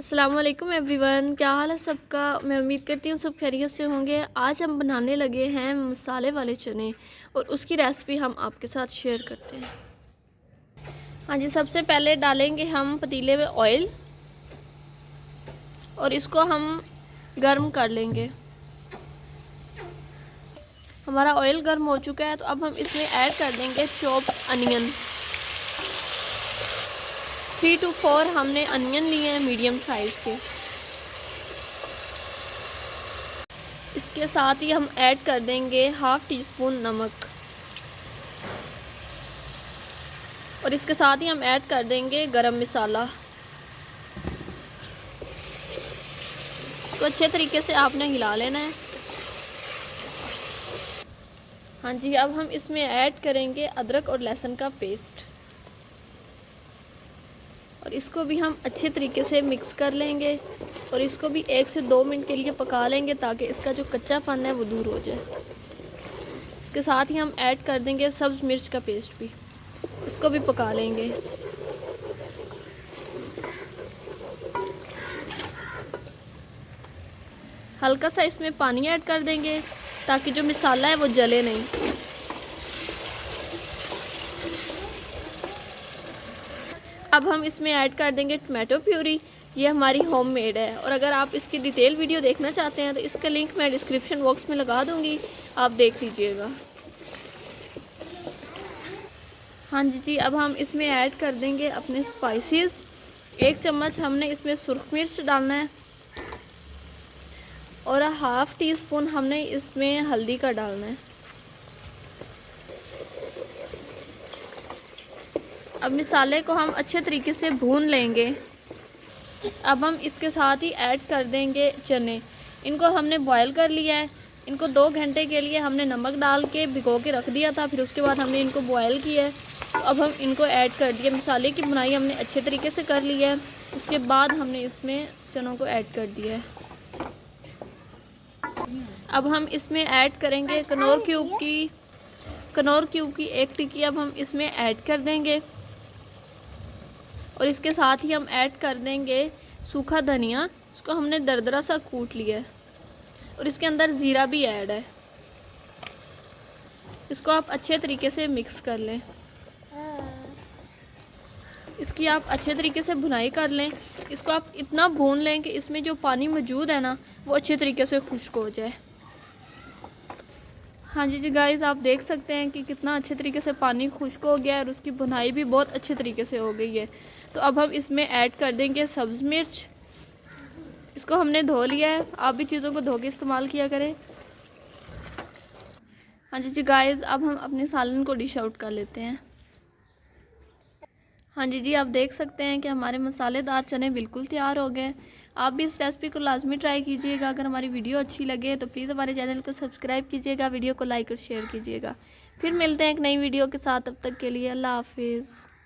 अस्सलामुअलैकुम एवरीवन, क्या हाल है सबका। मैं उम्मीद करती हूँ सब खैरियत से होंगे। आज हम बनाने लगे हैं मसाले वाले चने और उसकी रेसिपी हम आपके साथ शेयर करते हैं। हाँ जी, सबसे पहले डालेंगे हम पतीले में ऑयल और इसको हम गर्म कर लेंगे। हमारा ऑयल गर्म हो चुका है, तो अब हम इसमें ऐड कर देंगे चॉप्ड अनियन। 3 to 4 हमने अनियन लिए हैं मीडियम साइज़ के। इसके साथ ही हम ऐड कर देंगे 1/2 टीस्पून नमक और इसके साथ ही हम ऐड कर देंगे गरम मसाला। तो अच्छे तरीके से आपने हिला लेना है। हाँ जी, अब हम इसमें ऐड करेंगे अदरक और लहसुन का पेस्ट और इसको भी हम अच्छे तरीके से मिक्स कर लेंगे और इसको भी 1 से 2 मिनट के लिए पका लेंगे ताकि इसका जो कच्चापन है वो दूर हो जाए। इसके साथ ही हम ऐड कर देंगे सब्ज़ मिर्च का पेस्ट भी, इसको भी पका लेंगे। हल्का सा इसमें पानी ऐड कर देंगे ताकि जो मसाला है वो जले नहीं। अब हम इसमें ऐड कर देंगे टमाटो प्यूरी। ये हमारी होममेड है और अगर आप इसकी डिटेल वीडियो देखना चाहते हैं तो इसका लिंक मैं डिस्क्रिप्शन बॉक्स में लगा दूंगी, आप देख लीजिएगा। हाँ जी, अब हम इसमें ऐड कर देंगे अपने स्पाइसेस। 1 चम्मच हमने इसमें सुरख मिर्च डालना है और 1/2 टीस्पून हमने इसमें हल्दी का डालना है। अब मसाले को हम अच्छे तरीके से भून लेंगे। अब हम इसके साथ ही ऐड कर देंगे चने। इनको हमने बॉयल कर लिया है। इनको 2 घंटे के लिए हमने नमक डाल के भिगो के रख दिया था, फिर उसके बाद हमने इनको बॉयल किया है। तो अब हम इनको ऐड कर दिए। मसाले की भुनाई हमने अच्छे तरीके से कर ली है। उसके बाद हमने इसमें चनों को ऐड कर दिया है। अब हम इसमें ऐड करेंगे कनौर क्यूब की 1 टिक्की अब हम इसमें ऐड कर देंगे और इसके साथ ही हम ऐड कर देंगे सूखा धनिया। इसको हमने दरदरा सा कूट लिया है और इसके अंदर ज़ीरा भी ऐड है। इसको आप अच्छे तरीके से मिक्स कर लें। इसकी आप अच्छे तरीके से भुनाई कर लें। इसको आप इतना भून लें कि इसमें जो पानी मौजूद है ना वो अच्छे तरीके से खुश्क हो जाए। हाँ जी गाइस, आप देख सकते हैं कि कितना अच्छे तरीके से पानी खुश्क हो गया है और उसकी भुनाई भी बहुत अच्छे तरीके से हो गई है। तो अब हम इसमें ऐड कर देंगे सब्ज़ मिर्च। इसको हमने धो लिया है, आप भी चीज़ों को धो के इस्तेमाल किया करें। हाँ जी गाइस, अब हम अपने सालन को डिश आउट कर लेते हैं। हाँ जी, आप देख सकते हैं कि हमारे मसालेदार चने बिल्कुल तैयार हो गए। आप भी इस रेसिपी को लाजमी ट्राई कीजिएगा। अगर हमारी वीडियो अच्छी लगे तो प्लीज़ हमारे चैनल को सब्सक्राइब कीजिएगा, वीडियो को लाइक और शेयर कीजिएगा। फिर मिलते हैं एक नई वीडियो के साथ, तब तक के लिए अल्लाह हाफिज़।